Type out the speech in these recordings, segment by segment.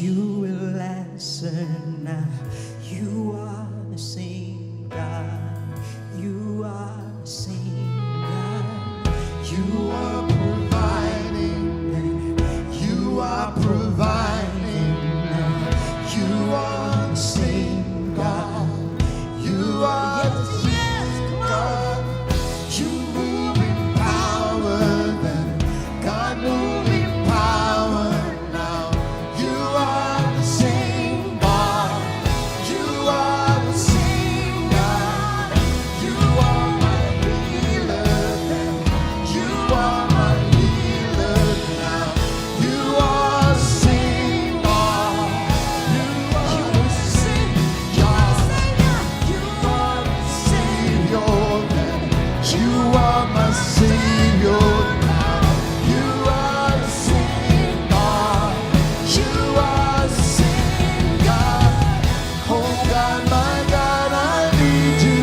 you will answer now. You are the same God. You are the same God. You are providing. You are providing. You are the same God. You are the same God. You move in power, then God move in power now. You are the same God. You are the same God. You are my healer then. You are my healer now. You are the same God. You are the same God. You are the Savior then. You are my Savior now. You are the same God. You are the same God. Oh God, my God, I need you.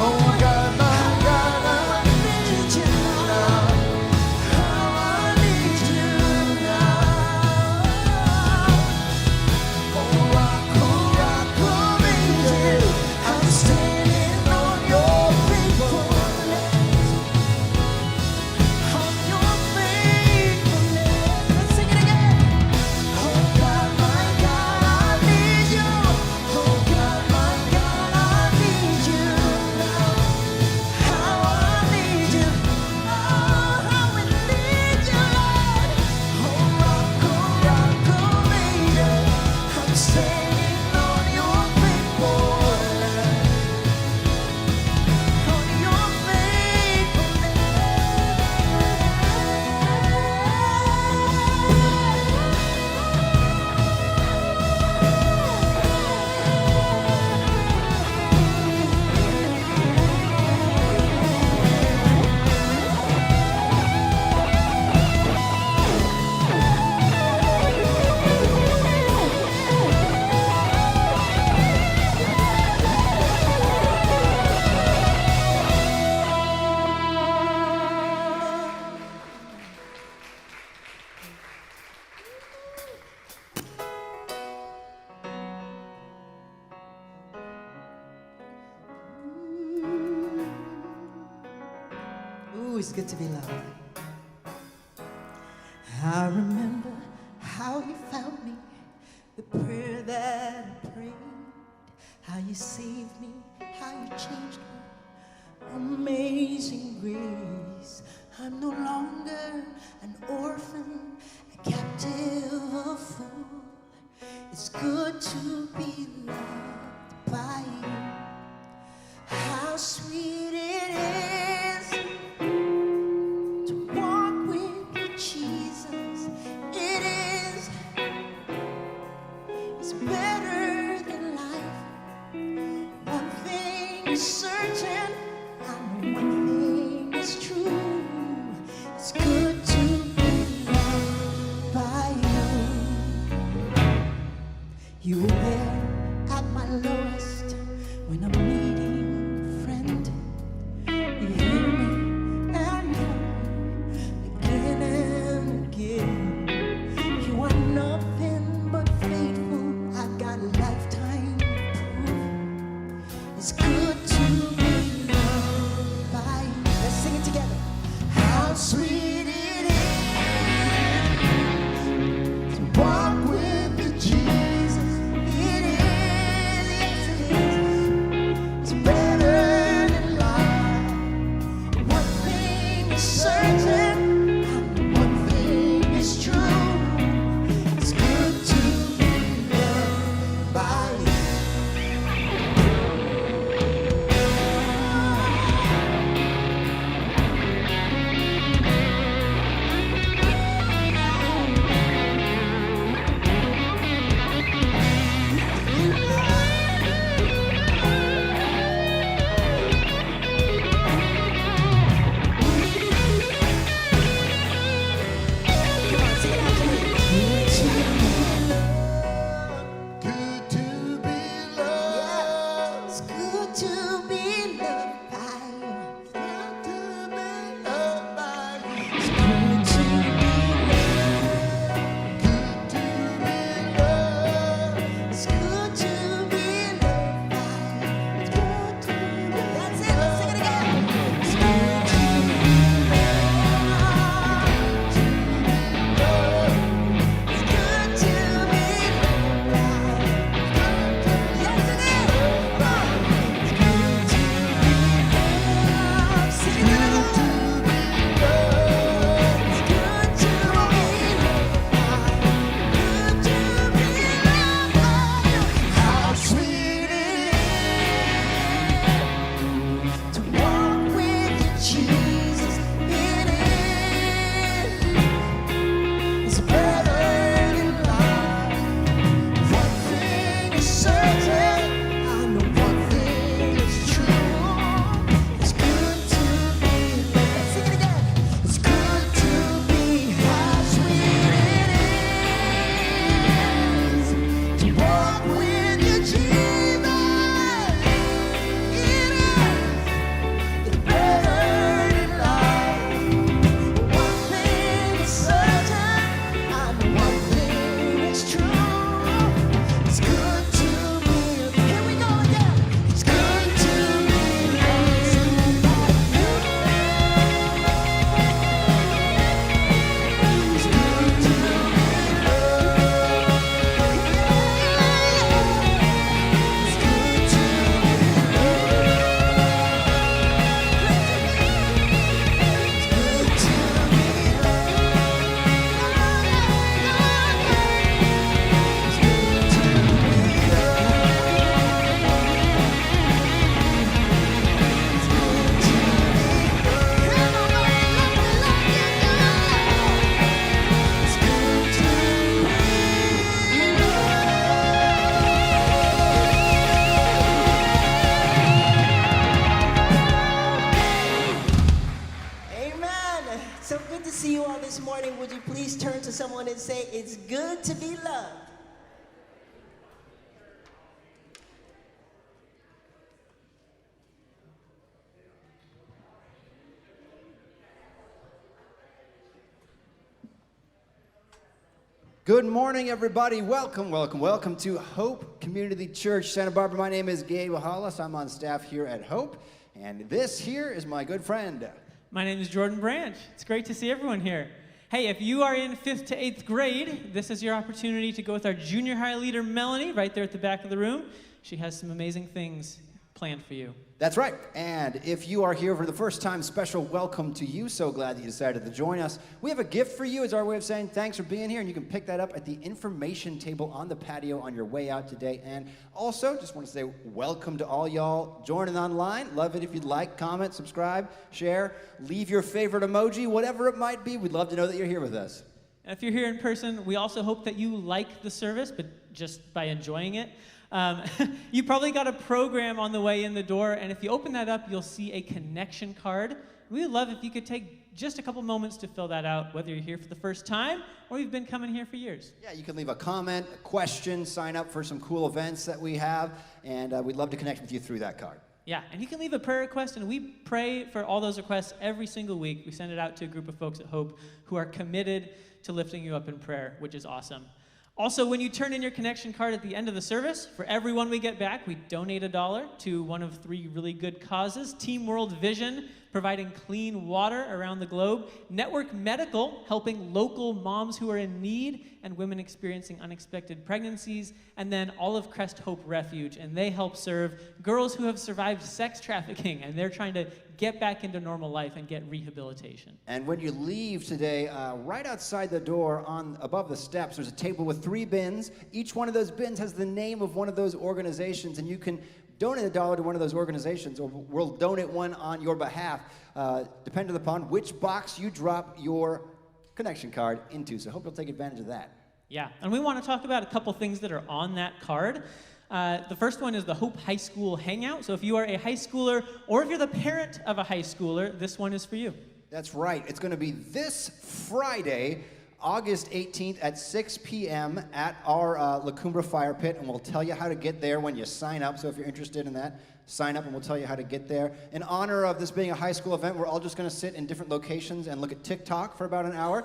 Oh God, my God, I need you now. Oh, I need you now. Oh, rock, ages. I'm standing on your faithfulness. On your faithfulness. Let's sing it again. Oh God, my God, I need you. Oh God, my God, I need you now. How I need you. Oh, how we need you, Lord. Oh, rock, ages. I'm standing on your faithfulness. On your Ooh, it's good to be loved. I remember how you found me, the prayer that I prayed, how you saved me, how you changed me. Amazing grace. I'm no longer an orphan, a captive, a fool. It's good to be loved by you. How sweet it is to walk with you, Jesus. It is. It's better than life. One thing is certain, I know one thing is true. It's good to be loved by you. You were there at my lowest when I'm needing a friend. You hear me and help me again and again. You are nothing but faithful. I got a lifetime proof. It's good to be loved by you. Let's sing it together. How sweet it is to walk with you, Jesus. It Good morning, everybody. Welcome to Hope Community Church, Santa Barbara. My name is Gabe Hollis. I'm on staff here at Hope, and this here is my good friend. My name is Jordan Branch. It's great to see everyone here. Hey, if you are in 5th to 8th grade, this is your opportunity to go with our junior high leader, Melanie, right there at the back of the room. She has some amazing things planned for you. That's right. And if you are here for the first time, special welcome to you. So glad that you decided to join us. We have a gift for you as our way of saying thanks for being here, and you can pick that up at the information table on the patio on your way out today. And also, just want to say welcome to all y'all joining online. Love it if you'd like, comment, subscribe, share, leave your favorite emoji, whatever it might be. We'd love to know that you're here with us. If you're here in person, we also hope that you like the service, but just by enjoying it. You probably got a program on the way in the door, and if you open that up, you'll see a connection card. We would love if you could take just a couple moments to fill that out, whether you're here for the first time or you've been coming here for years. Yeah, you can leave a comment, a question, sign up for some cool events that we have, and we'd love to connect with you through that card. Yeah, and you can leave a prayer request, and we pray for all those requests every single week. We send it out to a group of folks at Hope who are committed to lifting you up in prayer, which is awesome. Also, when you turn in your connection card at the end of the service, for everyone we get back, we donate $1 to one of 3 really good causes. Team World Vision, providing clean water around the globe. Network Medical, helping local moms who are in need and women experiencing unexpected pregnancies. And then Olive Crest Hope Refuge, and they help serve girls who have survived sex trafficking, and they're trying to get back into normal life and get rehabilitation. And when you leave today, right outside the door, above the steps, there's a table with 3 bins. Each one of those bins has the name of one of those organizations, and you can donate $1 to one of those organizations, or we'll donate one on your behalf, depending upon which box you drop your connection card into. So I hope you'll take advantage of that. Yeah, and we want to talk about a couple things that are on that card. The first one is the Hope High School Hangout. So if you are a high schooler, or if you're the parent of a high schooler, this one is for you. That's right. It's going to be this Friday, August 18th at 6 p.m. at our La Cumbra Fire Pit, and we'll tell you how to get there when you sign up. So if you're interested in that, sign up and we'll tell you how to get there. In honor of this being a high school event, we're all just going to sit in different locations and look at TikTok for about an hour.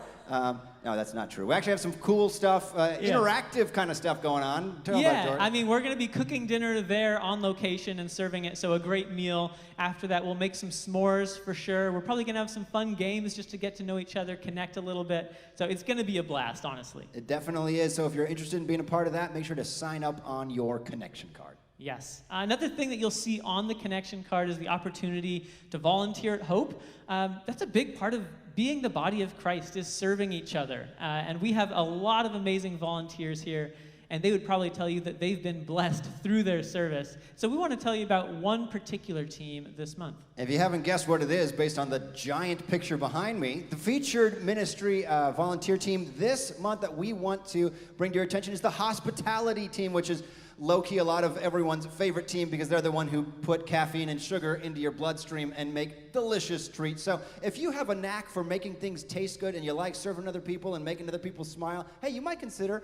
No, that's not true. We actually have some cool stuff, interactive kind of stuff going on. Yeah, I mean, we're going to be cooking dinner there on location and serving it, so a great meal. After that, we'll make some s'mores for sure. We're probably going to have some fun games just to get to know each other, connect a little bit. So it's going to be a blast, honestly. It definitely is. So if you're interested in being a part of that, make sure to sign up on your connection card. Yes. Another thing that you'll see on the connection card is the opportunity to volunteer at Hope. That's a big part of being the body of Christ, is serving each other. And we have a lot of amazing volunteers here, and they would probably tell you that they've been blessed through their service. So we want to tell you about one particular team this month. If you haven't guessed what it is, based on the giant picture behind me, the featured ministry volunteer team this month that we want to bring to your attention is the hospitality team, which is low-key a lot of everyone's favorite team because they're the one who put caffeine and sugar into your bloodstream and make delicious treats. So if you have a knack for making things taste good and you like serving other people and making other people smile, hey, you might consider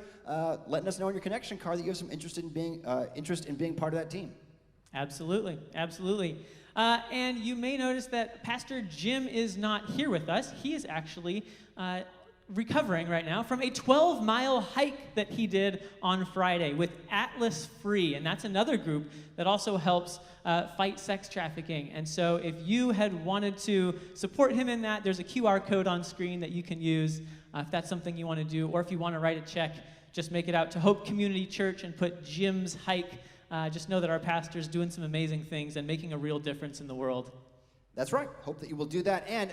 letting us know on your connection card that you have some interest in being part of that team. Absolutely, absolutely. And you may notice that Pastor Jim is not here with us. He is actually recovering right now from a 12-mile hike that he did on Friday with Atlas Free, and that's another group that also helps fight sex trafficking. And so if you had wanted to support him in that, there's a QR code on screen that you can use if that's something you want to do, or if you want to write a check, just make it out to Hope Community Church and put Jim's hike. Just know that our pastor's doing some amazing things and making a real difference in the world. That's right. Hope that you will do that. And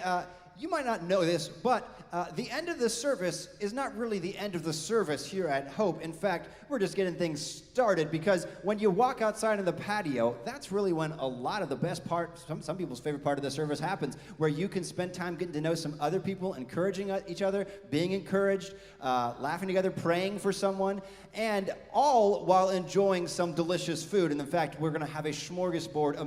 you might not know this, but the end of the service is not really the end of the service here at Hope. In fact, we're just getting things started, because when you walk outside in the patio, that's really when a lot of the best part, some people's favorite part of the service happens, where you can spend time getting to know some other people, encouraging each other, being encouraged, laughing together, praying for someone, and all while enjoying some delicious food. And in fact, we're going to have a smorgasbord,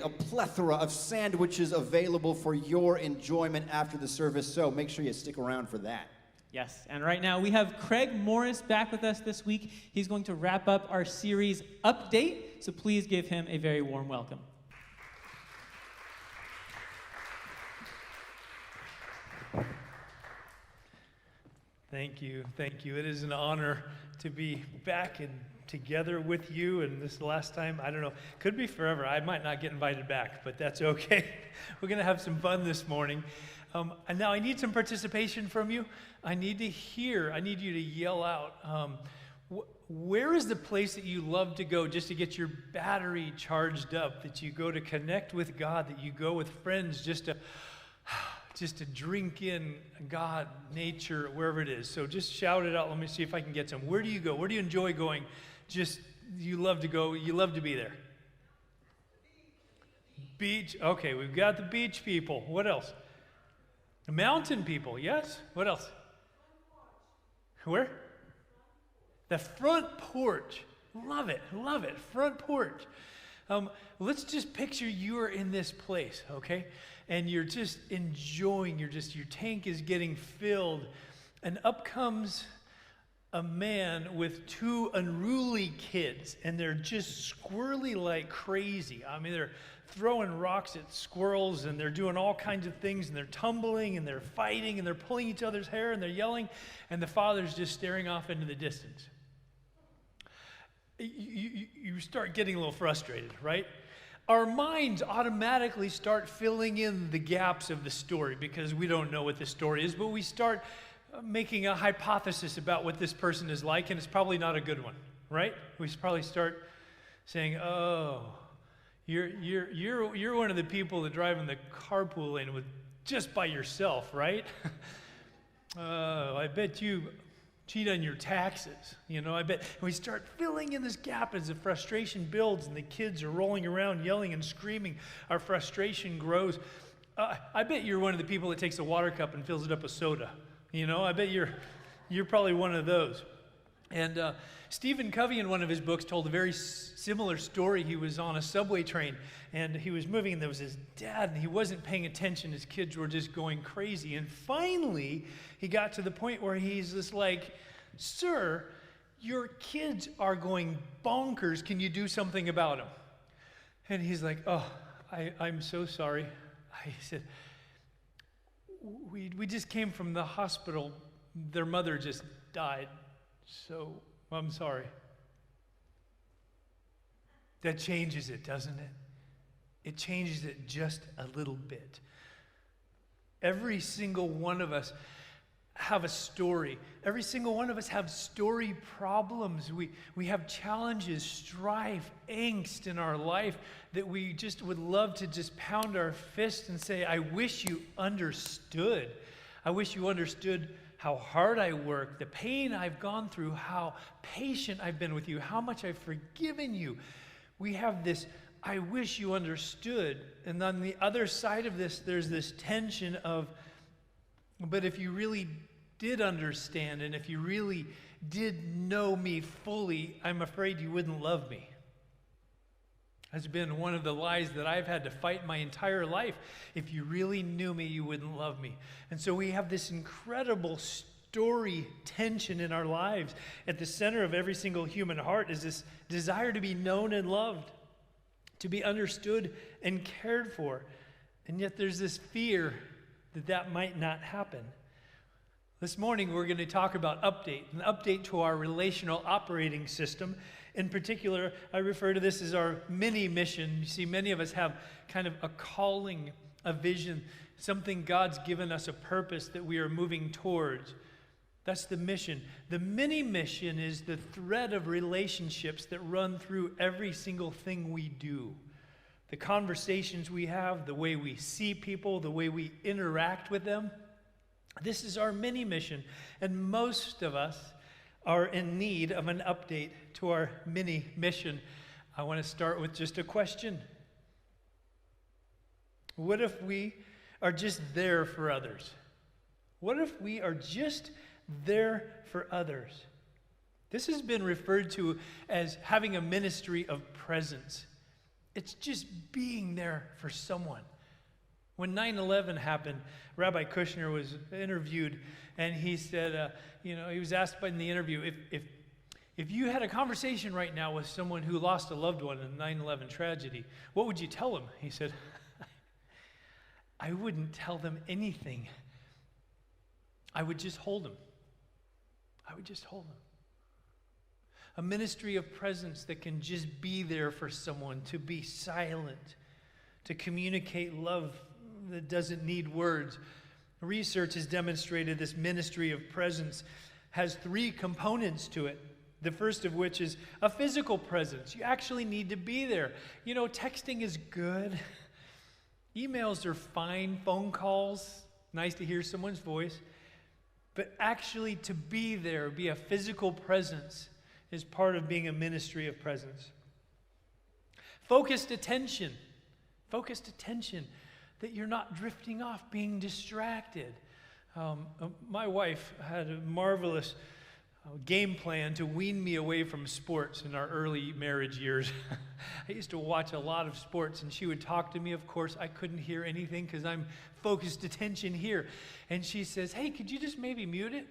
a plethora of sandwiches available for your enjoyment after the service, so make sure you stick around for that. Yes, and right now we have Craig Morris back with us this week. He's going to wrap up our series Update, so please give him a very warm welcome. Thank you. Thank you. It is an honor to be back and together with you. And this last time, I don't know, could be forever. I might not get invited back, but that's okay. We're going to have some fun this morning. And now I need some participation from you. I need to hear, I need you to yell out. Where is the place that you love to go just to get your battery charged up, that you go to connect with God, that you go with friends just to drink in God, nature, wherever it is? So just shout it out. Let me see if I can get some. Where do you go? Where do you enjoy going? Just, you love to go, you love to be there. Beach. Okay, we've got the beach people. What else? The mountain people, yes? What else? Where? The front porch. Love it, love it. Front porch. Let's just picture you are in this place, okay? And you're just enjoying, your tank is getting filled. And up comes a man with two unruly kids, and they're just squirrely like crazy. I mean, they're throwing rocks at squirrels, and they're doing all kinds of things, and they're tumbling, and they're fighting, and they're pulling each other's hair, and they're yelling, and the father's just staring off into the distance. You start getting a little frustrated, right? Our minds automatically start filling in the gaps of the story because we don't know what the story is, but we start making a hypothesis about what this person is like, and it's probably not a good one, right? We probably start saying, "Oh, you're one of the people that drive in the carpool lane with just by yourself, right? I bet you cheat on your taxes, I bet." And we start filling in this gap as the frustration builds and the kids are rolling around yelling and screaming. Our frustration grows. I bet you're one of the people that takes a water cup and fills it up with soda. I bet you're probably one of those. And Stephen Covey, in one of his books, told a very similar story. He was on a subway train, and he was moving, and there was his dad, and he wasn't paying attention. His kids were just going crazy. And finally, he got to the point where he's just like, "Sir, your kids are going bonkers. Can you do something about them?" And he's like, "Oh, I'm so sorry." He said, we just came from the hospital. Their mother just died. So I'm sorry." That changes it, doesn't it? It changes it just a little bit. Every single one of us have a story. Every single one of us have story problems. We have challenges, strife, angst in our life that we just would love to just pound our fist and say, "I wish you understood. I wish you understood how hard I work, the pain I've gone through, how patient I've been with you, how much I've forgiven you." We have this, "I wish you understood." And on the other side of this, there's this tension of, "But if you really did understand, and if you really did know me fully, I'm afraid you wouldn't love me." That's been one of the lies that I've had to fight my entire life. If you really knew me, you wouldn't love me. And so we have this incredible story tension in our lives. At the center of every single human heart is this desire to be known and loved, to be understood and cared for. And yet there's this fear that that might not happen. This morning we're going to talk about an update to our relational operating system. In particular, I refer to this as our mini mission. You see, many of us have kind of a calling, a vision, something God's given us, a purpose that we are moving towards. That's the mission. The mini mission is the thread of relationships that run through every single thing we do. The conversations we have, the way we see people, the way we interact with them. This is our mini mission, and most of us are in need of an update to our mini mission. I want to start with just a question. What if we are just there for others? What if we are just there for others? This has been referred to as having a ministry of presence. It's just being there for someone. When 9/11 happened, Rabbi Kushner was interviewed, and he said, he was asked in the interview, if you had a conversation right now with someone who lost a loved one in the 9/11 tragedy, what would you tell them? He said, "I wouldn't tell them anything. I would just hold them. I would just hold them. A ministry of presence that can just be there for someone, to be silent, to communicate love that doesn't need words. Research has demonstrated this ministry of presence has 3 components to it. The first of which is a physical presence. You actually need to be there. You know, texting is good. Emails are fine. Phone calls, nice to hear someone's voice. But actually to be there, be a physical presence, is part of being a ministry of presence. Focused attention. Focused attention. That you're not drifting off, being distracted. My wife had a marvelous game plan to wean me away from sports in our early marriage years. I used to watch a lot of sports, and she would talk to me. Of course, I couldn't hear anything because I'm focused attention here. And she says, hey, could you just maybe mute it?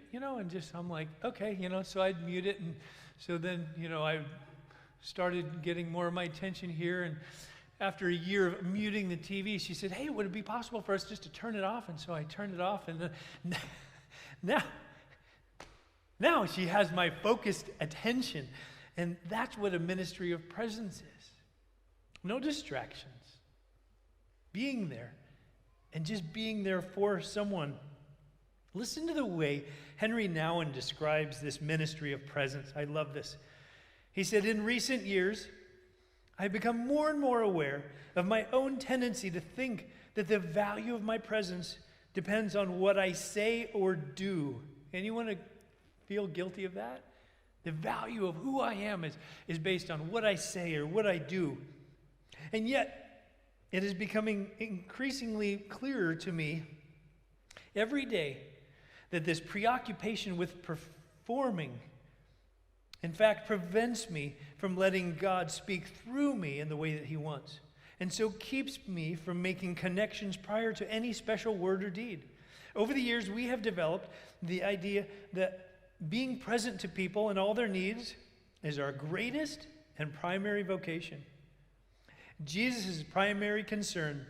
I'm like, okay, so I'd mute it. And so then, I started getting more of my attention here. And after a year of muting the TV, she said, hey, would it be possible for us just to turn it off? And so I turned it off, and now she has my focused attention. And that's what a ministry of presence is. No distractions. Being there, and just being there for someone. Listen to the way Henry Nouwen describes this ministry of presence. I love this. He said, in recent years, I've become more and more aware of my own tendency to think that the value of my presence depends on what I say or do. Anyone feel guilty of that? The value of who I am is based on what I say or what I do. And yet, it is becoming increasingly clearer to me every day that this preoccupation with performing, in fact, prevents me from letting God speak through me in the way that He wants, and so keeps me from making connections prior to any special word or deed. Over the years, we have developed the idea that being present to people and all their needs is our greatest and primary vocation. Jesus' primary concern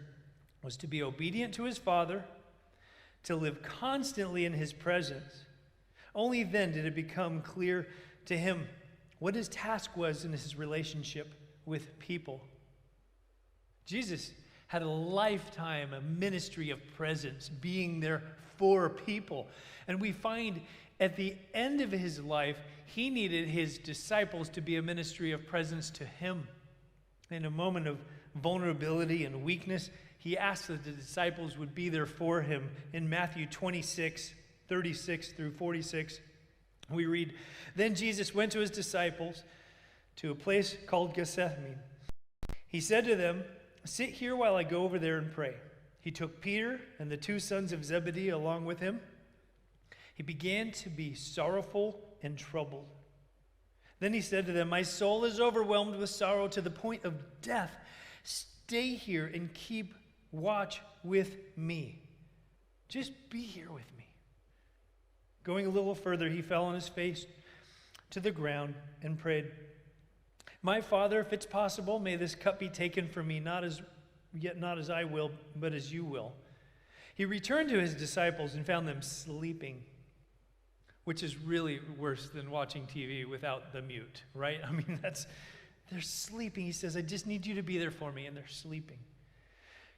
was to be obedient to His Father, to live constantly in His presence. Only then did it become clear to Him what His task was in His relationship with people. Jesus had a lifetime, a ministry of presence, being there for people. And we find at the end of His life, He needed His disciples to be a ministry of presence to Him. In a moment of vulnerability and weakness, He asked that the disciples would be there for Him. In Matthew 26, 36 through 46, we read, then Jesus went to His disciples to a place called Gethsemane. He said to them, sit here while I go over there and pray. He took Peter and the 2 sons of Zebedee along with Him. He began to be sorrowful and troubled. Then He said to them, my soul is overwhelmed with sorrow to the point of death. Stay here and keep watch with me. Just be here with me. Going a little further, He fell on His face to the ground and prayed, my Father, if it's possible, may this cup be taken from me, yet not as I will, but as you will. He returned to His disciples and found them sleeping, which is really worse than watching TV without the mute, right? I mean, they're sleeping. He says, I just need you to be there for me, and they're sleeping.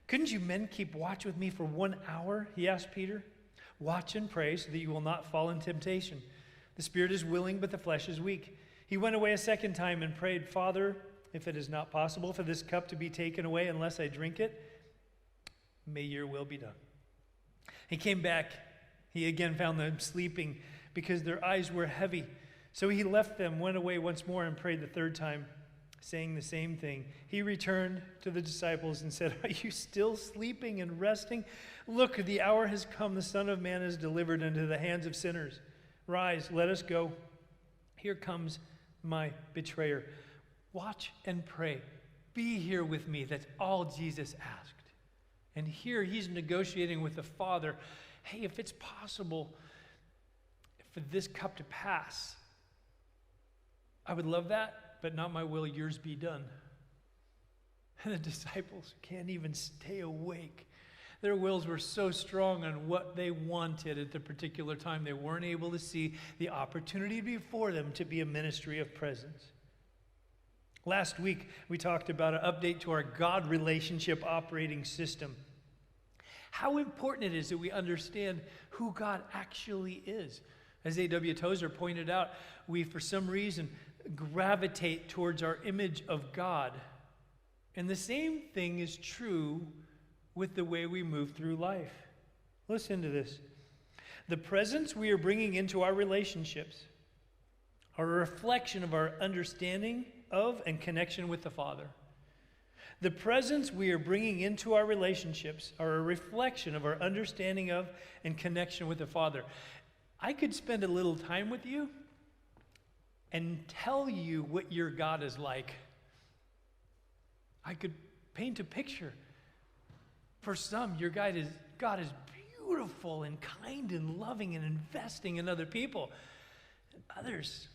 Couldn't you men keep watch with me for 1 hour? He asked Peter. Watch and pray so that you will not fall in temptation. The spirit is willing, but the flesh is weak. He went away a second time and prayed, Father, if it is not possible for this cup to be taken away unless I drink it, may your will be done. He came back. He again found them sleeping because their eyes were heavy. So He left them, went away once more, and prayed the third time, saying the same thing. He returned to the disciples and said, are you still sleeping and resting? Look, the hour has come. The Son of Man is delivered into the hands of sinners. Rise, let us go. Here comes my betrayer. Watch and pray. Be here with me. That's all Jesus asked. And here He's negotiating with the Father. Hey, if it's possible for this cup to pass, I would love that, but not my will, yours be done. And the disciples can't even stay awake. Their wills were so strong on what they wanted at the particular time, they weren't able to see the opportunity before them to be a ministry of presence. Last week, we talked about an update to our God relationship operating system. How important it is that we understand who God actually is. As A.W. Tozer pointed out, we, for some reason, gravitate towards our image of God. And the same thing is true with the way we move through life. Listen to this. The presence we are bringing into our relationships are a reflection of our understanding of and connection with the Father. The presence we are bringing into our relationships are a reflection of our understanding of and connection with the Father. I could spend a little time with you and tell you what your God is like. I could paint a picture. For some, your God is beautiful and kind and loving and investing in other people. And others,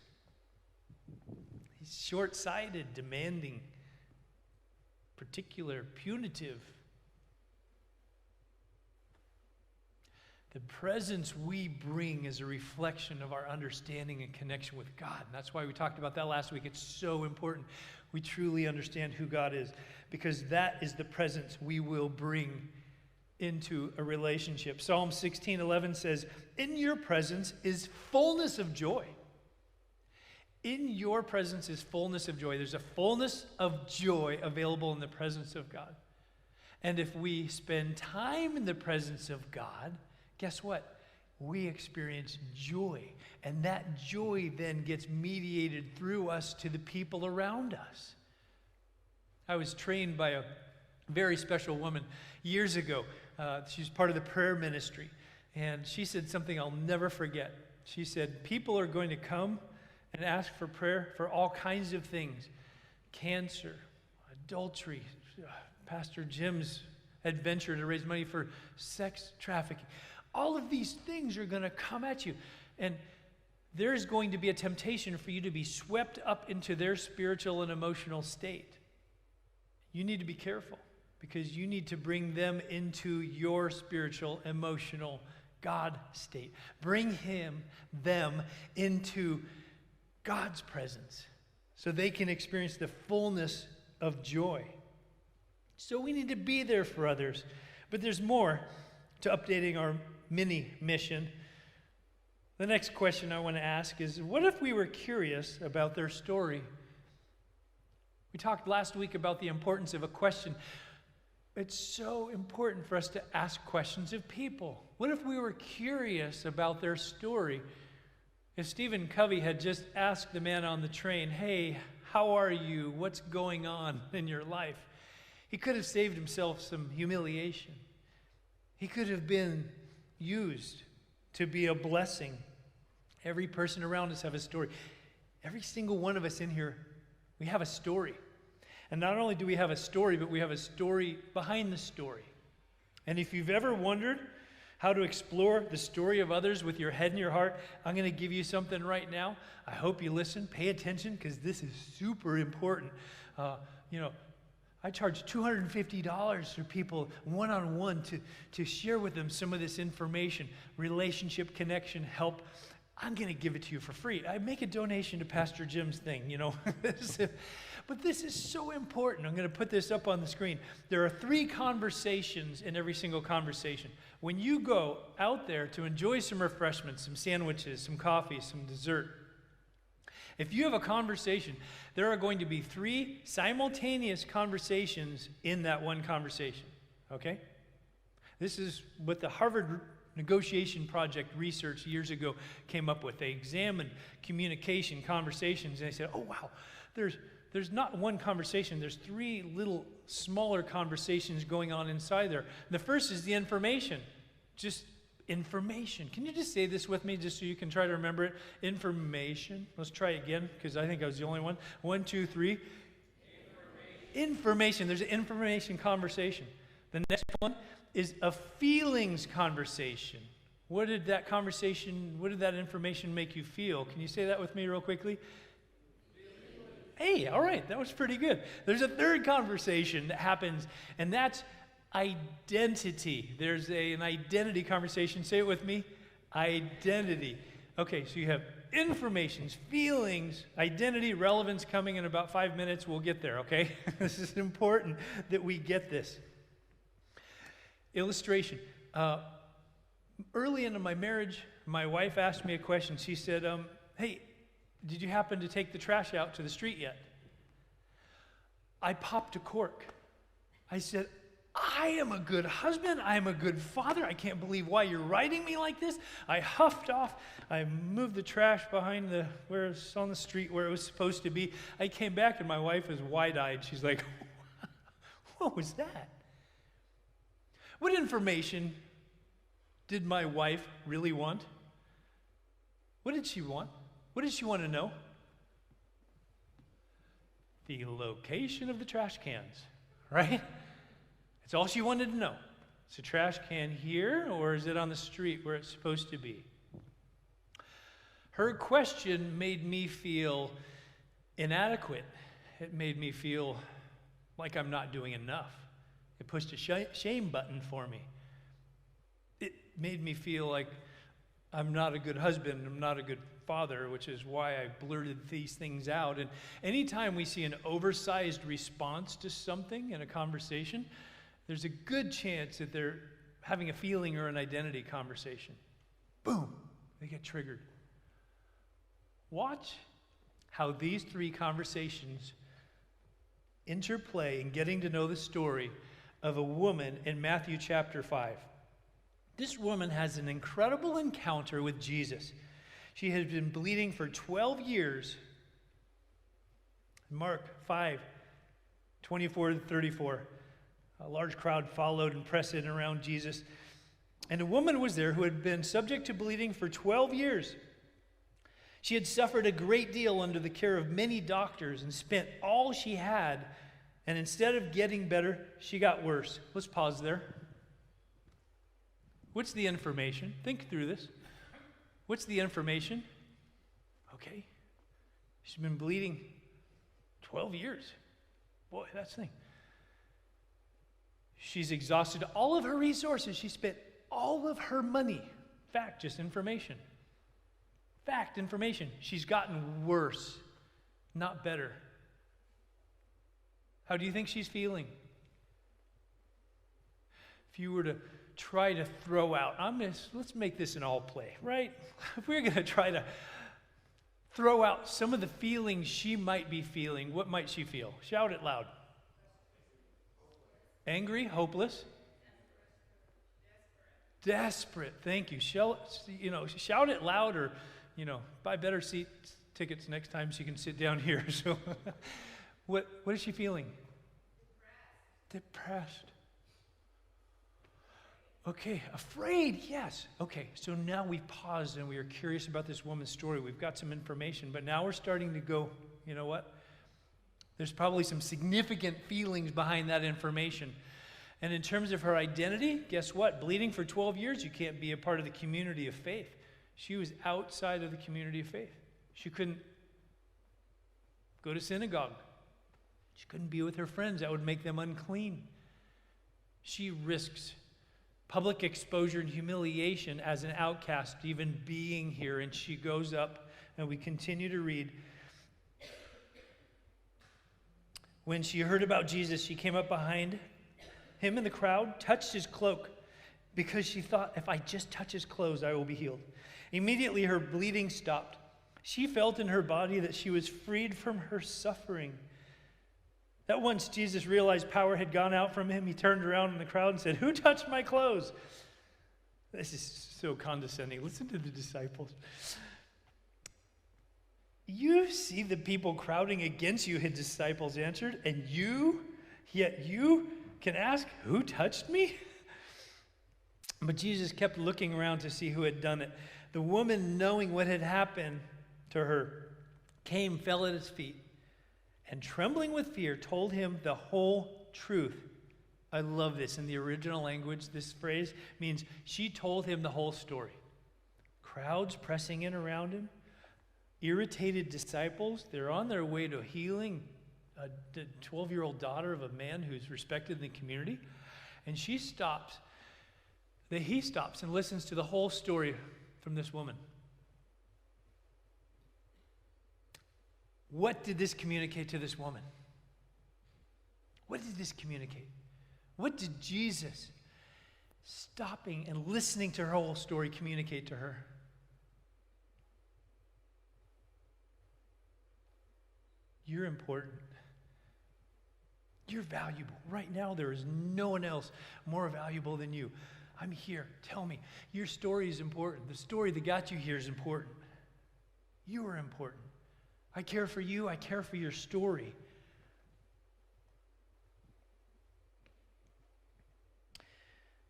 he's short-sighted, demanding, particular, punitive. The presence we bring is a reflection of our understanding and connection with God. And that's why we talked about that last week. It's so important we truly understand who God is, because that is the presence we will bring into a relationship. Psalm 16:11 says, "In your presence is fullness of joy." In your presence is fullness of joy. There's a fullness of joy available in the presence of God. And if we spend time in the presence of God, guess what? We experience joy. And that joy then gets mediated through us to the people around us. I was trained by a very special woman years ago. She's part of the prayer ministry. And she said something I'll never forget. She said, people are going to come and ask for prayer for all kinds of things. Cancer, adultery, Pastor Jim's adventure to raise money for sex trafficking. All of these things are going to come at you. And there's going to be a temptation for you to be swept up into their spiritual and emotional state. You need to be careful, because you need to bring them into your spiritual, emotional God state. Bring them into God's presence so they can experience the fullness of joy. So we need to be there for others. But there's more to updating our mini mission. The next question I want to ask is, what if we were curious about their story? We talked last week about the importance of a question. It's so important for us to ask questions of people. What if we were curious about their story? If Stephen Covey had just asked the man on the train, "Hey, how are you? What's going on in your life?" he could have saved himself some humiliation. He could have been used to be a blessing. Every person around us have a story. Every single one of us in here, we have a story. And not only do we have a story, but we have a story behind the story. And if you've ever wondered how to explore the story of others with your head and your heart, I'm going to give you something right now. I hope you listen, pay attention, because this is super important. I charge $250 for people one-on-one to share with them some of this information, relationship connection, help. I'm going to give it to you for free. I make a donation to Pastor Jim's thing, But this is so important. I'm going to put this up on the screen. There are 3 conversations in every single conversation. When you go out there to enjoy some refreshments, some sandwiches, some coffee, some dessert, if you have a conversation, there are going to be 3 simultaneous conversations in that one conversation, okay? This is what the Harvard Negotiation Project research years ago came up with. They examined communication, conversations, and they said, oh, wow, there's not one conversation. There's 3 little smaller conversations going on inside there. The first is the information, just information. Can you just say this with me just so you can try to remember it? Information. Let's try it again, because I think I was the only one. 1, 2, 3. Information. There's an information conversation. The next one is a feelings conversation. What did that information make you feel? Can you say that with me real quickly? Hey, all right, that was pretty good. There's a third conversation that happens, and that's Identity. There's an identity conversation. Say it with me. Identity. Okay, so you have informations, feelings, identity, relevance coming in about 5 minutes. We'll get there, okay? This is important that we get this. Illustration. Early into my marriage, my wife asked me a question. She said, hey, did you happen to take the trash out to the street yet? I popped a cork. I said, I am a good husband. I am a good father. I can't believe why you're writing me like this. I huffed off. I moved the trash behind where it's on the street where it was supposed to be. I came back and my wife was wide-eyed. She's like, what was that? What information did my wife really want? What did she want? What did she want to know? The location of the trash cans, right? That's all she wanted to know. Is the trash can here, or is it on the street where it's supposed to be? Her question made me feel inadequate. It made me feel like I'm not doing enough. It pushed a shame button for me. It made me feel like I'm not a good husband, I'm not a good father, which is why I blurted these things out. And anytime we see an oversized response to something in a conversation, there's a good chance that they're having a feeling or an identity conversation. Boom, they get triggered. Watch how these three conversations interplay in getting to know the story of a woman in Matthew chapter 5. This woman has an incredible encounter with Jesus. She has been bleeding for 12 years. Mark 5, 24 to 34. A large crowd followed and pressed in around Jesus. And a woman was there who had been subject to bleeding for 12 years. She had suffered a great deal under the care of many doctors and spent all she had. And instead of getting better, she got worse. Let's pause there. What's the information? Think through this. What's the information? Okay. She's been bleeding 12 years. Boy, that's the thing. She's exhausted all of her resources. She spent all of her money. Fact, just information. Fact, information. She's gotten worse, not better. How do you think she's feeling? If you were to try to throw out, let's make this an all play, right? If we're going to try to throw out some of the feelings she might be feeling, what might she feel? Shout it loud. Angry, hopeless, desperate. Thank you. Shout it loud, or buy better seat tickets next time so you can sit down here. So, what is she feeling? Depressed. Okay, afraid. Yes. Okay. So now we've paused and we are curious about this woman's story. We've got some information, but now we're starting to go. You know what? There's probably some significant feelings behind that information. And in terms of her identity, guess what? Bleeding for 12 years, you can't be a part of the community of faith. She was outside of the community of faith. She couldn't go to synagogue. She couldn't be with her friends. That would make them unclean. She risks public exposure and humiliation as an outcast, even being here. And she goes up, and we continue to read. When she heard about Jesus, she came up behind him in the crowd, touched his cloak, because she thought, if I just touch his clothes, I will be healed. Immediately, her bleeding stopped. She felt in her body that she was freed from her suffering. That once Jesus realized power had gone out from him, he turned around in the crowd and said, "Who touched my clothes?" This is so condescending. Listen to the disciples. "You see the people crowding against you," his disciples answered, yet you can ask, "Who touched me?" But Jesus kept looking around to see who had done it. The woman, knowing what had happened to her, came, fell at his feet, and trembling with fear, told him the whole truth. I love this. In the original language, this phrase means she told him the whole story. Crowds pressing in around him. Irritated disciples, they're on their way to healing a 12-year-old daughter of a man who's respected in the community. And he stops and listens to the whole story from this woman. What did this communicate to this woman? What did this communicate? What did Jesus stopping and listening to her whole story communicate to her? You're important. You're valuable. Right now, there is no one else more valuable than you. I'm here. Tell me. Your story is important. The story that got you here is important. You are important. I care for you. I care for your story.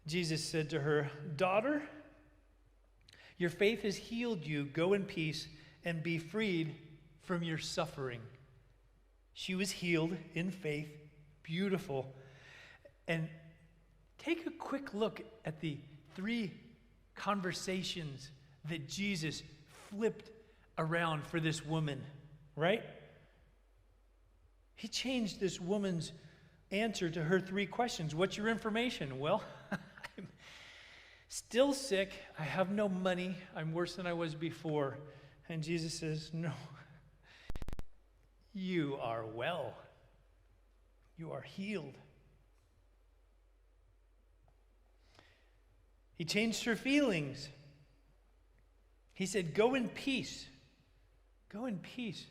Jesus said to her, "Daughter, your faith has healed you. Go in peace and be freed from your suffering." She was healed in faith. Beautiful. And take a quick look at the 3 conversations that Jesus flipped around for this woman, right? He changed this woman's answer to her 3 questions. What's your information? Well, I'm still sick. I have no money. I'm worse than I was before. And Jesus says, no, you are well. You are healed. He changed her feelings. He said, go in peace. Go in peace.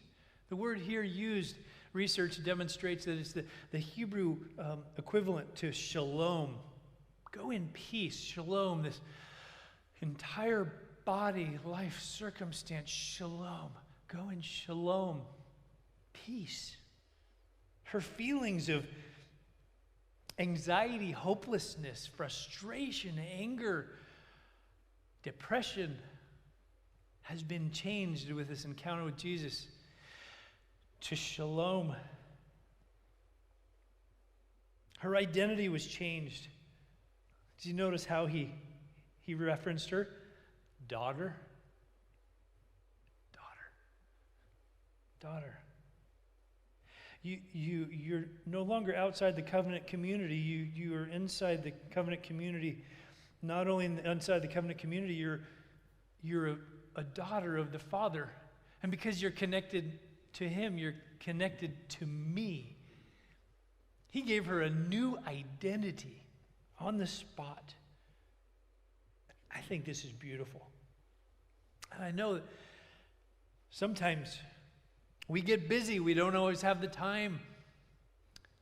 The word here used, research demonstrates that it's the Hebrew equivalent to shalom. Go in peace. Shalom, this entire body, life, circumstance, shalom. Go in shalom. Peace. Her feelings of anxiety, hopelessness, frustration, anger, depression has been changed with this encounter with Jesus to shalom. Her identity was changed. Did you notice how he referenced her? Daughter. Daughter. You're no longer outside the covenant community. You are inside the covenant community. Not only inside the covenant community, you're a daughter of the Father. And because you're connected to Him, you're connected to me. He gave her a new identity on the spot. I think this is beautiful. And I know that sometimes we get busy. We don't always have the time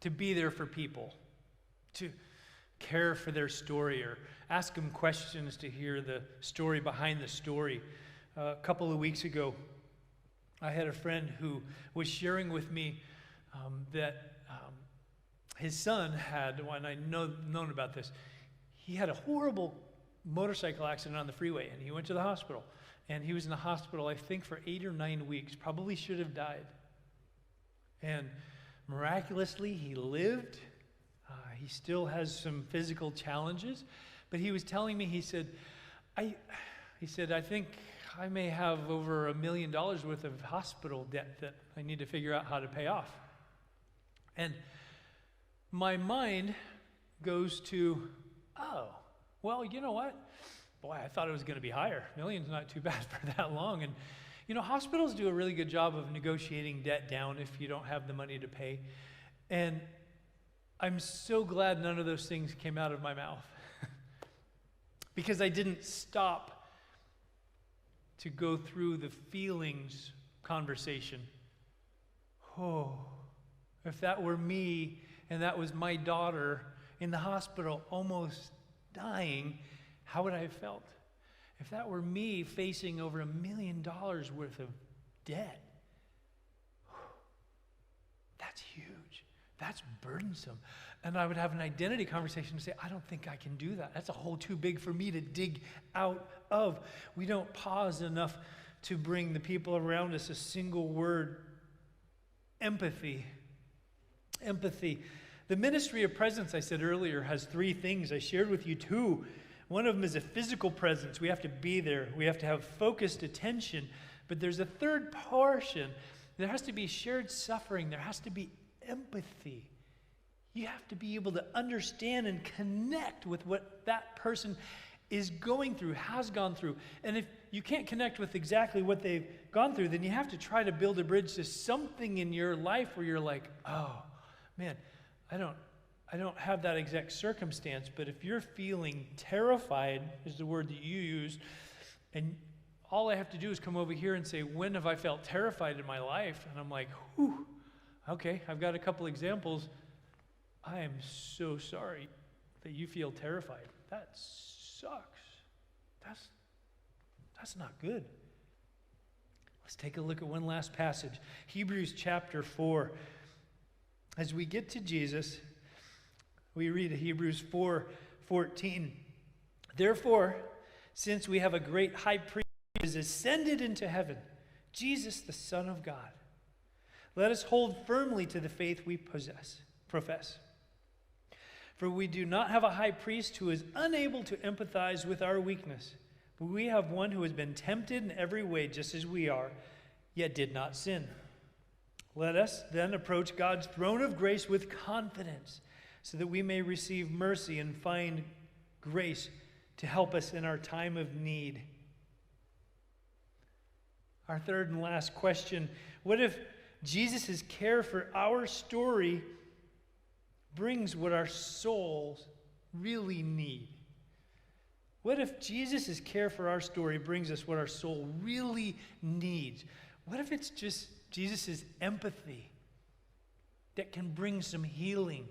to be there for people, to care for their story or ask them questions to hear the story behind the story. A couple of weeks ago, I had a friend who was sharing with me that his son had, and I known about this, he had a horrible motorcycle accident on the freeway, and he went to the hospital. And he was in the hospital, I think, for 8 or 9 weeks. Probably should have died. And miraculously, he lived. He still has some physical challenges. But he was telling me, he said, I think I may have over $1 million worth of hospital debt that I need to figure out how to pay off. And my mind goes to, oh, well, you know what? Boy, I thought it was going to be higher. $1 million's not too bad for that long. And, you know, hospitals do a really good job of negotiating debt down if you don't have the money to pay. And I'm so glad none of those things came out of my mouth because I didn't stop to go through the feelings conversation. Oh, if that were me and that was my daughter in the hospital almost dying, how would I have felt? If that were me facing over $1 million worth of debt, that's huge. That's burdensome. And I would have an identity conversation and say, I don't think I can do that. That's a hole too big for me to dig out of. We don't pause enough to bring the people around us a single word: empathy. Empathy. The ministry of presence, I said earlier, has 3 things. I shared with you 2. One of them is a physical presence. We have to be there. We have to have focused attention. But there's a third portion. There has to be shared suffering. There has to be empathy. You have to be able to understand and connect with what that person is going through, has gone through. And if you can't connect with exactly what they've gone through, then you have to try to build a bridge to something in your life where you're like, oh, man, I don't have that exact circumstance, but if you're feeling terrified, is the word that you used, and all I have to do is come over here and say, when have I felt terrified in my life? And I'm like, whew, okay, I've got a couple examples. I am so sorry that you feel terrified. That sucks. That's not good. Let's take a look at one last passage. Hebrews chapter 4. As we get to Jesus, we read Hebrews 4:14. Therefore, since we have a great high priest who is ascended into heaven, Jesus, the Son of God, let us hold firmly to the faith we profess. For we do not have a high priest who is unable to empathize with our weakness, but we have one who has been tempted in every way just as we are, yet did not sin. Let us then approach God's throne of grace with confidence, so that we may receive mercy and find grace to help us in our time of need. Our third and last question, what if Jesus' care for our story brings what our souls really need? What if Jesus' care for our story brings us what our soul really needs? What if it's just Jesus' empathy that can bring some healing?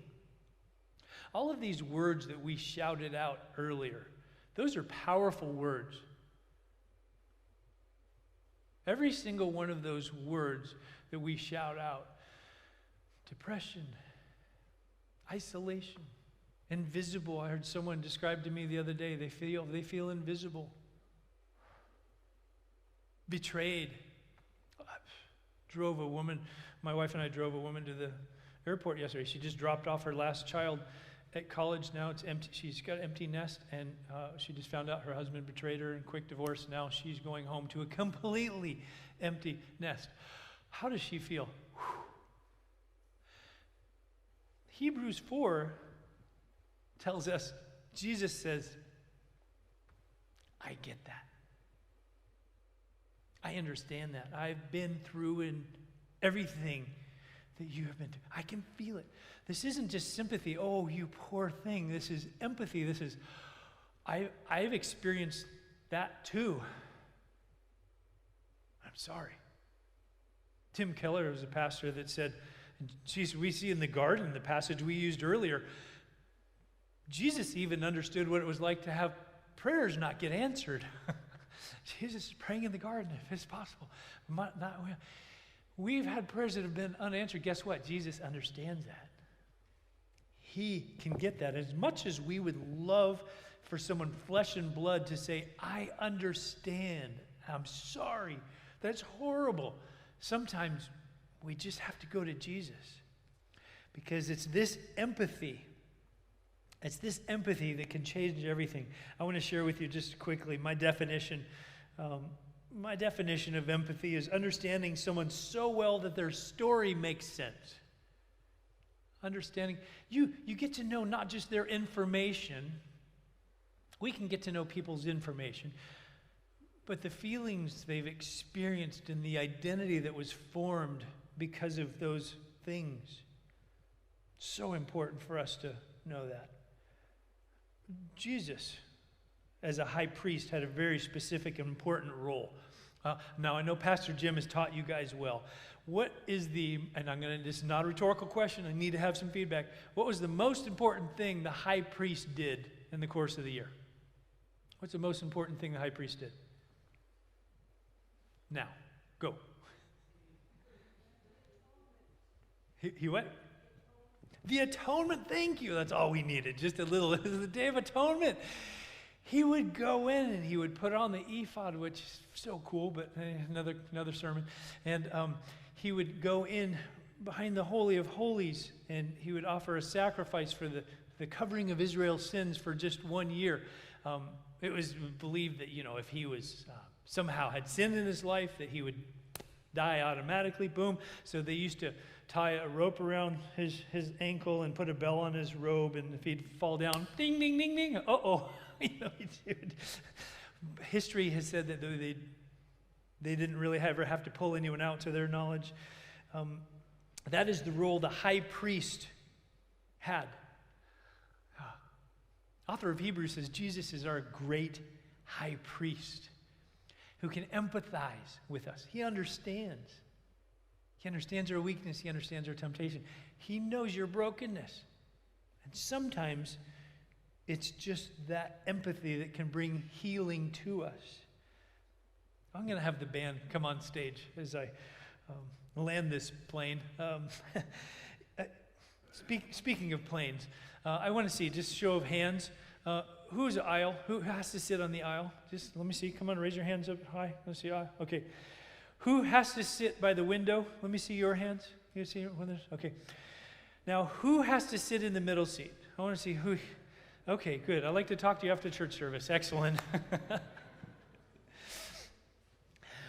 All of these words that we shouted out earlier, those are powerful words. Every single one of those words that we shout out, depression, isolation, invisible. I heard someone describe to me the other day, they feel invisible. Betrayed. My wife and I drove a woman to the airport yesterday. She just dropped off her last child at college. Now it's empty. She's got an empty nest, and she just found out her husband betrayed her in quick divorce. Now she's going home to a completely empty nest. How does she feel? Whew. Hebrews 4 tells us, Jesus says, I get that. I understand that. I've been through in everything that you have been through. I can feel it. This isn't just sympathy. Oh, you poor thing. This is empathy. This is, I've experienced that too. I'm sorry. Tim Keller was a pastor that said, geez, we see in the garden, the passage we used earlier, Jesus even understood what it was like to have prayers not get answered. Jesus is praying in the garden, if it's possible. We've had prayers that have been unanswered. Guess what? Jesus understands that. He can get that. As much as we would love for someone flesh and blood to say, I understand, I'm sorry, that's horrible. Sometimes we just have to go to Jesus, because it's this empathy. It's this empathy that can change everything. I want to share with you just quickly my definition. My definition of empathy is understanding someone so well that their story makes sense. Understanding, you get to know not just their information. We can get to know people's information, but the feelings they've experienced and the identity that was formed because of those things. So important for us to know that. Jesus, as a high priest, had a very specific and important role. Now, I know Pastor Jim has taught you guys well. What is and this is not a rhetorical question, I need to have some feedback. What was the most important thing the high priest did in the course of the year? What's the most important thing the high priest did? Now, go. He what? The atonement, thank you. That's all we needed. Just a little, this is the Day of Atonement. He would go in and he would put on the ephod, which is so cool, but another sermon. And he would go in behind the Holy of Holies, and he would offer a sacrifice for the covering of Israel's sins for just 1 year. It was believed that, if he was somehow had sin in his life, that he would die automatically, boom. So they used to tie a rope around his ankle and put a bell on his robe, and if he'd fall down, ding, ding, ding, ding, history has said that they didn't really ever have to pull anyone out, to their knowledge. That is the role the high priest had. Author of Hebrews says Jesus is our great high priest who can empathize with us. He understands. He understands our weakness. He understands our temptation. He knows your brokenness. And sometimes it's just that empathy that can bring healing to us. I'm going to have the band come on stage as I land this plane. Speaking of planes, I want to see, just show of hands, who's the aisle? Who has to sit on the aisle? Just let me see. Come on, raise your hands up high. Let's see. Okay. Who has to sit by the window? Let me see your hands. You see when there's okay. Now, who has to sit in the middle seat? I want to see who. Okay, good. I'd like to talk to you after church service. Excellent.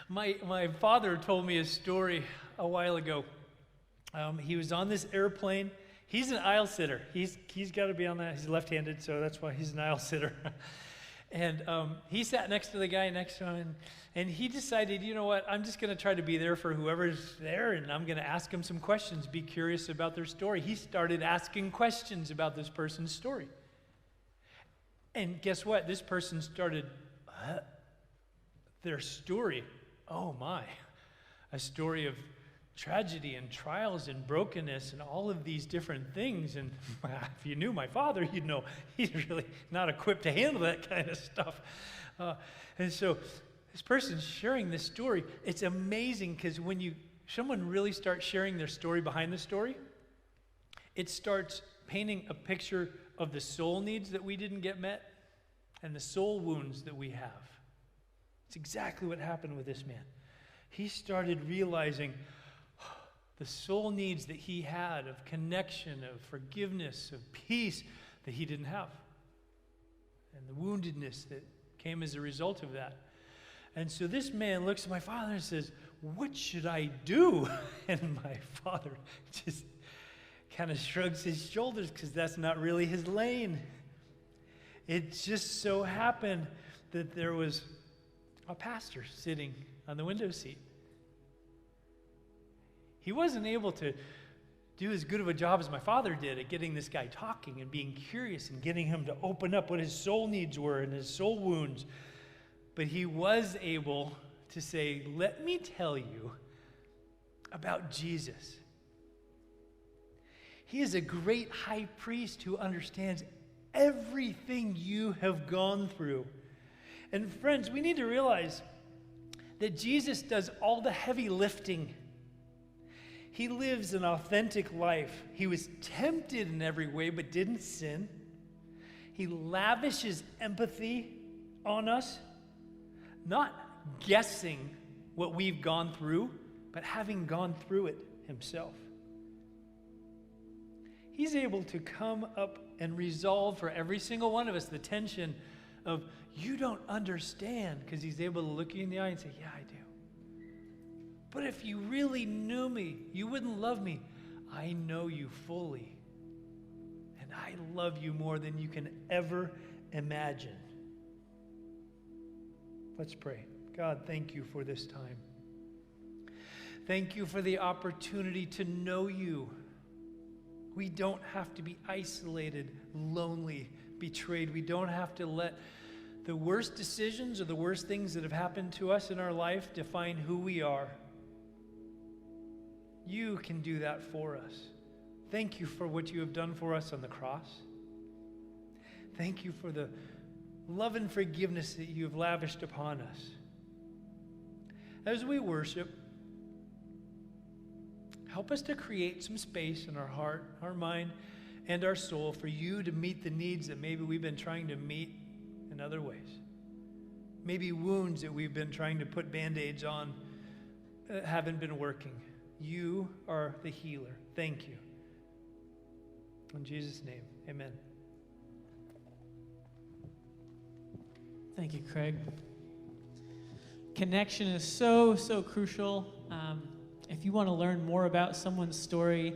My father told me a story a while ago. He was on this airplane. He's an aisle sitter. He's got to be on that. He's left-handed, so that's why he's an aisle sitter. And he sat next to the guy next to him, and he decided, you know what, I'm just going to try to be there for whoever's there, and I'm going to ask them some questions, be curious about their story. He started asking questions about this person's story. And guess what? This person started their story. Oh my, a story of tragedy and trials and brokenness and all of these different things. And if you knew my father, you'd know he's really not equipped to handle that kind of stuff. And so this person's sharing this story. It's amazing because when someone really starts sharing their story behind the story, it starts painting a picture of the soul needs that we didn't get met and the soul wounds that we have. It's exactly what happened with this man. He started realizing the soul needs that he had of connection, of forgiveness, of peace that he didn't have. And the woundedness that came as a result of that. And so this man looks at my father and says, "What should I do?" And my father just kind of shrugs his shoulders because that's not really his lane. It just so happened that there was a pastor sitting on the window seat. He wasn't able to do as good of a job as my father did at getting this guy talking and being curious and getting him to open up what his soul needs were and his soul wounds. But he was able to say, "Let me tell you about Jesus. He is a great high priest who understands everything you have gone through." And friends, we need to realize that Jesus does all the heavy lifting. He lives an authentic life. He was tempted in every way but didn't sin. He lavishes empathy on us, not guessing what we've gone through, but having gone through it himself. He's able to come up and resolve for every single one of us the tension of, "You don't understand," because he's able to look you in the eye and say, "Yeah, I do. But if you really knew me, you wouldn't love me. I know you fully. And I love you more than you can ever imagine." Let's pray. God, thank you for this time. Thank you for the opportunity to know you. We don't have to be isolated, lonely, betrayed. We don't have to let the worst decisions or the worst things that have happened to us in our life define who we are. You can do that for us. Thank you for what you have done for us on the cross. Thank you for the love and forgiveness that you have lavished upon us. As we worship, help us to create some space in our heart, our mind, and our soul for you to meet the needs that maybe we've been trying to meet in other ways. Maybe wounds that we've been trying to put Band-Aids on haven't been working. You are the healer. Thank you. In Jesus' name, amen. Thank you, Craig. Connection is so crucial If you want to learn more about someone's story,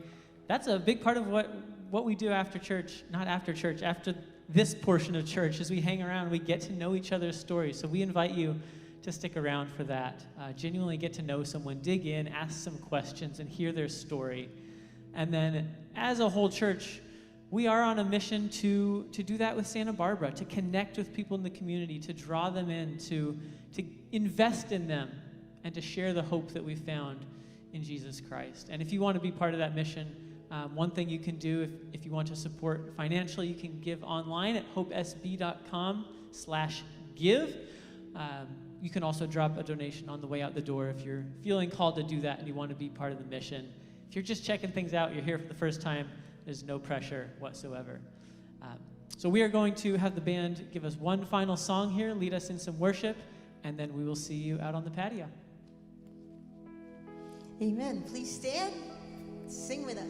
that's a big part of what we do after church, not after church, after this portion of church. As we hang around, we get to know each other's stories. So we invite you to stick around for that. Genuinely get to know someone, dig in, ask some questions, and hear their story. And then as a whole church, we are on a mission to do that with Santa Barbara, to connect with people in the community, to draw them in, to invest in them, and to share the hope that we found in Jesus Christ. And if you want to be part of that mission, one thing you can do if you want to support financially, you can give online at hopesb.com/give. You can also drop a donation on the way out the door if you're feeling called to do that and you want to be part of the mission. If you're just checking things out, you're here for the first time, there's no pressure whatsoever. So we are going to have the band give us one final song here, lead us in some worship, and then we will see you out on the patio. Amen. Please stand. Sing with us.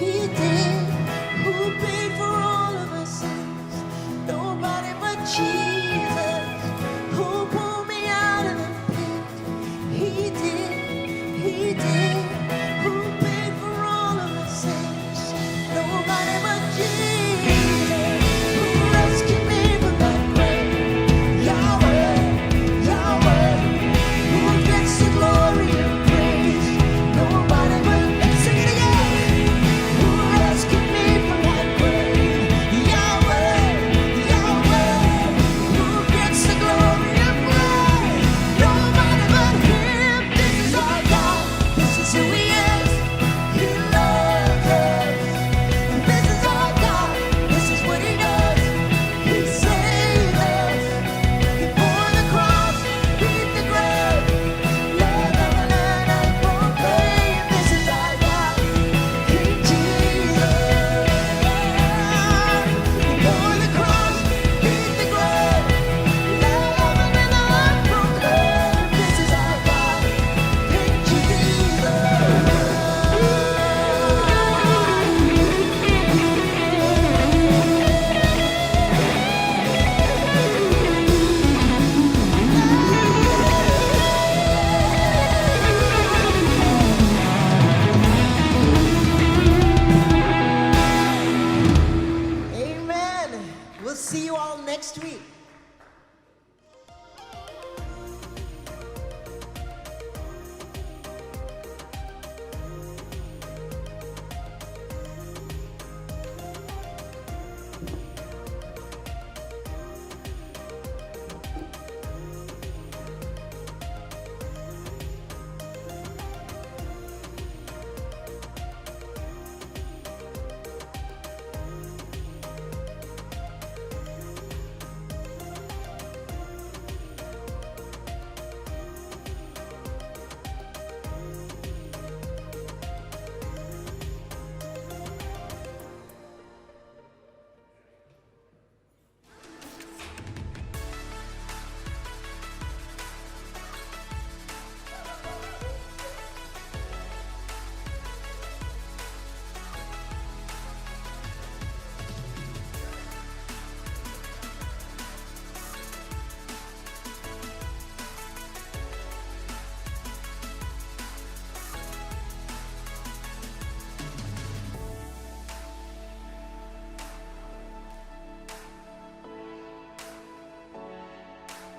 He did.